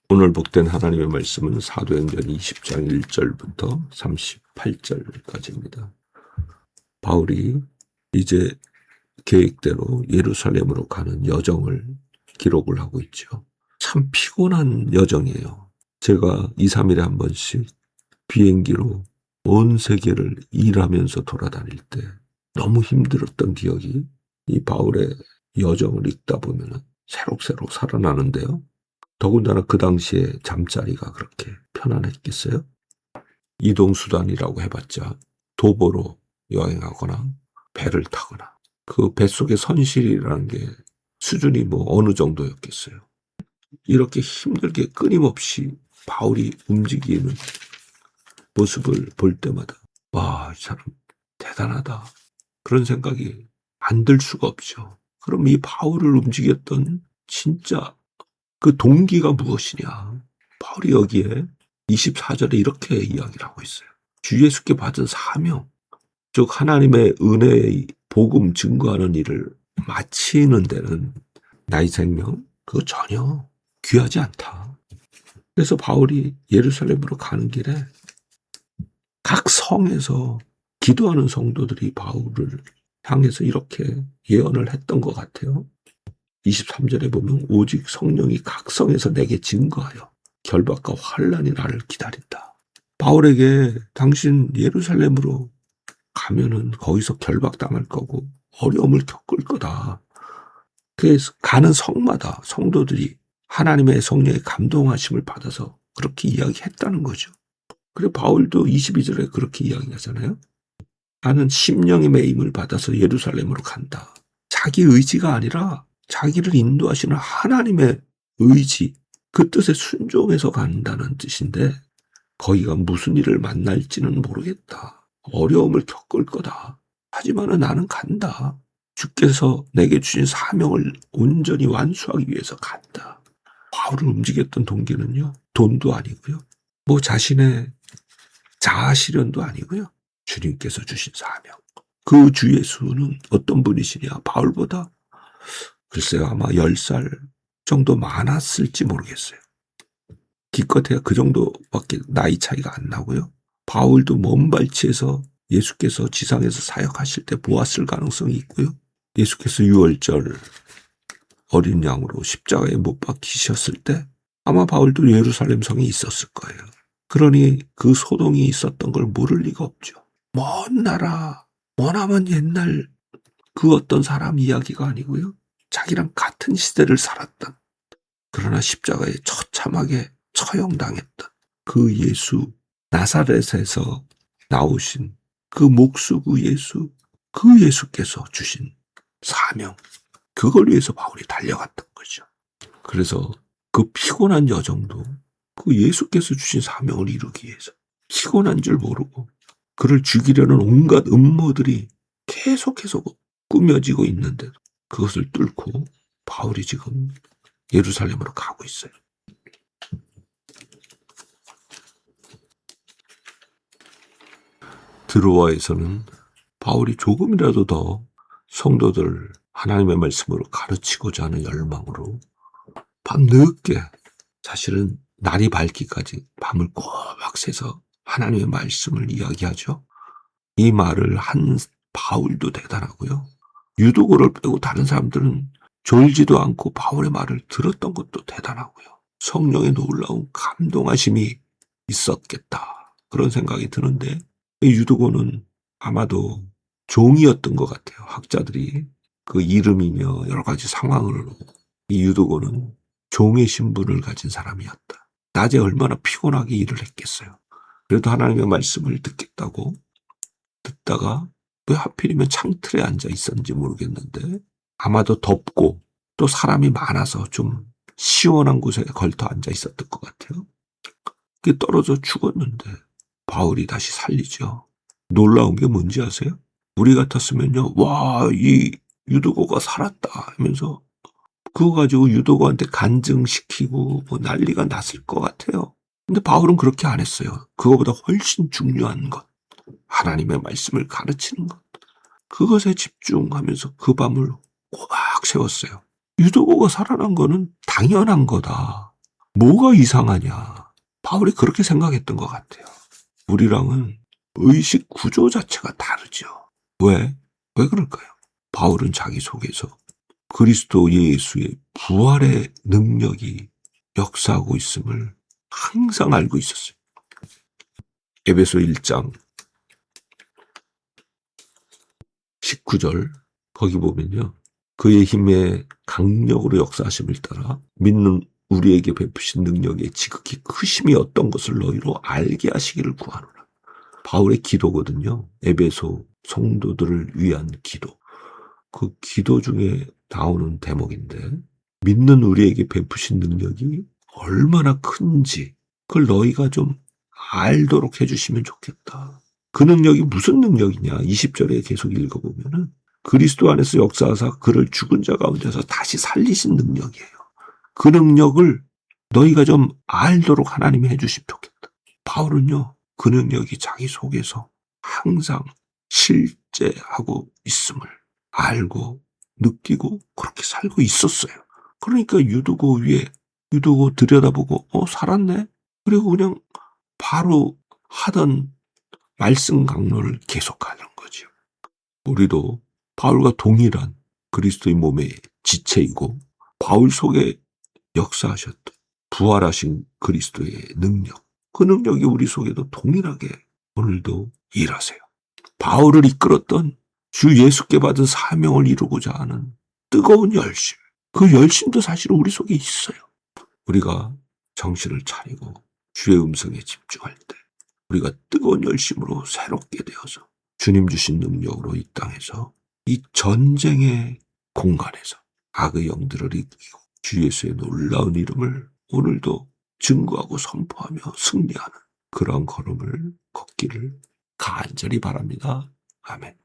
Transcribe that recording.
오늘 복된 하나님의 말씀은 사도행전 20장 1절부터 38절까지입니다. 바울이 이제 계획대로 예루살렘으로 가는 여정을 기록을 하고 있죠. 참 피곤한 여정이에요. 제가 2, 3일에 한 번씩 비행기로 온 세계를 일하면서 돌아다닐 때 너무 힘들었던 기억이 이 바울의 여정을 읽다 보면 새록새록 살아나는데요. 더군다나 그 당시에 잠자리가 그렇게 편안했겠어요? 이동수단이라고 해봤자 도보로 여행하거나 배를 타거나 그 뱃속의 선실이라는 게 수준이 뭐 어느 정도였겠어요. 이렇게 힘들게 끊임없이 바울이 움직이는 모습을 볼 때마다 와, 이 사람 대단하다. 그런 생각이 안 들 수가 없죠. 그럼 이 바울을 움직였던 진짜 그 동기가 무엇이냐. 바울이 여기에 24절에 이렇게 이야기를 하고 있어요. 주 예수께 받은 사명, 즉 하나님의 은혜의 복음 증거하는 일을 마치는 데는 나의 생명 그거 전혀 귀하지 않다. 그래서 바울이 예루살렘으로 가는 길에 각 성에서 기도하는 성도들이 바울을 향해서 이렇게 예언을 했던 것 같아요. 23절에 보면 오직 성령이 각 성에서 내게 증거하여 결박과 환난이 나를 기다린다. 바울에게 당신 예루살렘으로 가면은 거기서 결박당할 거고 어려움을 겪을 거다. 그래서 가는 성마다 성도들이 하나님의 성령의 감동하심을 받아서 그렇게 이야기했다는 거죠. 그리고 바울도 22절에 그렇게 이야기하잖아요. 나는 심령의 매임을 받아서 예루살렘으로 간다. 자기 의지가 아니라 자기를 인도하시는 하나님의 의지, 그 뜻에 순종해서 간다는 뜻인데 거기가 무슨 일을 만날지는 모르겠다. 어려움을 겪을 거다. 하지만 나는 간다. 주께서 내게 주신 사명을 온전히 완수하기 위해서 간다. 바울을 움직였던 동기는요. 돈도 아니고요. 뭐 자신의 자아실현도 아니고요. 주님께서 주신 사명. 그 주 예수는 어떤 분이시냐. 바울보다 글쎄요, 아마 10살 정도 많았을지 모르겠어요. 기껏해야 그 정도밖에 나이 차이가 안 나고요. 바울도 먼 발치에서 예수께서 지상에서 사역하실 때 보았을 가능성이 있고요. 예수께서 유월절 어린 양으로 십자가에 못 박히셨을 때 아마 바울도 예루살렘 성에 있었을 거예요. 그러니 그 소동이 있었던 걸 모를 리가 없죠. 먼 나라, 머나먼 옛날 그 어떤 사람 이야기가 아니고요. 자기랑 같은 시대를 살았던, 그러나 십자가에 처참하게 처형당했던 그 예수, 나사렛에서 나오신 그 목수구 예수, 그 예수께서 주신 사명, 그걸 위해서 바울이 달려갔던 거죠. 그래서 그 피곤한 여정도 그 예수께서 주신 사명을 이루기 위해서 피곤한 줄 모르고 그를 죽이려는 온갖 음모들이 계속해서 꾸며지고 있는데 그것을 뚫고 바울이 지금 예루살렘으로 가고 있어요. 드로아에서는 바울이 조금이라도 더 성도들 하나님의 말씀으로 가르치고자 하는 열망으로 밤늦게, 사실은 날이 밝기까지 밤을 꼬박 새서 하나님의 말씀을 이야기하죠. 이 말을 한 바울도 대단하고요. 유도고를 빼고 다른 사람들은 졸지도 않고 바울의 말을 들었던 것도 대단하고요. 성령의 놀라운 감동하심이 있었겠다. 그런 생각이 드는데 이 유도고는 아마도 종이었던 것 같아요. 학자들이 그 이름이며 여러 가지 상황으로 이 유도고는 종의 신분을 가진 사람이었다. 낮에 얼마나 피곤하게 일을 했겠어요. 그래도 하나님의 말씀을 듣겠다고 듣다가 왜 하필이면 창틀에 앉아 있었는지 모르겠는데 아마도 덥고 또 사람이 많아서 좀 시원한 곳에 걸터 앉아 있었던 것 같아요. 그게 떨어져 죽었는데 바울이 다시 살리죠. 놀라운 게 뭔지 아세요? 우리 같았으면요, 와, 이 유도고가 살았다 하면서 그거 가지고 유도고한테 간증시키고 뭐 난리가 났을 것 같아요. 근데 바울은 그렇게 안 했어요. 그거보다 훨씬 중요한 것, 하나님의 말씀을 가르치는 것, 그것에 집중하면서 그 밤을 꼬박 세웠어요. 유도고가 살아난 거는 당연한 거다. 뭐가 이상하냐? 바울이 그렇게 생각했던 것 같아요. 우리랑은 의식 구조 자체가 다르죠. 왜? 왜 그럴까요? 바울은 자기 속에서 그리스도 예수의 부활의 능력이 역사하고 있음을 항상 알고 있었어요. 에베소 1장 19절 거기 보면요. 그의 힘의 강력으로 역사하심을 따라 믿는 우리에게 베푸신 능력의 지극히 크심이 어떤 것을 너희로 알게 하시기를 구하노라. 바울의 기도거든요. 에베소 성도들을 위한 기도. 그 기도 중에 나오는 대목인데 믿는 우리에게 베푸신 능력이 얼마나 큰지 그걸 너희가 좀 알도록 해주시면 좋겠다. 그 능력이 무슨 능력이냐? 20절에 계속 읽어보면은 그리스도 안에서 역사하사 그를 죽은 자 가운데서 다시 살리신 능력이에요. 그 능력을 너희가 좀 알도록 하나님이 해주시면 좋겠다. 바울은요. 그 능력이 자기 속에서 항상 실제하고 있음을 알고 느끼고 그렇게 살고 있었어요. 그러니까 유두고 위에 유두고 들여다보고 살았네? 그리고 그냥 바로 하던 말씀 강론을 계속하는 거죠. 우리도 바울과 동일한 그리스도의 몸의 지체이고 바울 속에 역사하셨던 부활하신 그리스도의 능력, 그 능력이 우리 속에도 동일하게 오늘도 일하세요. 바울을 이끌었던 주 예수께 받은 사명을 이루고자 하는 뜨거운 열심, 그 열심도 사실 우리 속에 있어요. 우리가 정신을 차리고 주의 음성에 집중할 때 우리가 뜨거운 열심으로 새롭게 되어서 주님 주신 능력으로 이 땅에서 이 전쟁의 공간에서 악의 영들을 이기고 주 예수의 놀라운 이름을 오늘도 증거하고 선포하며 승리하는 그런 걸음을 걷기를 간절히 바랍니다. 아멘.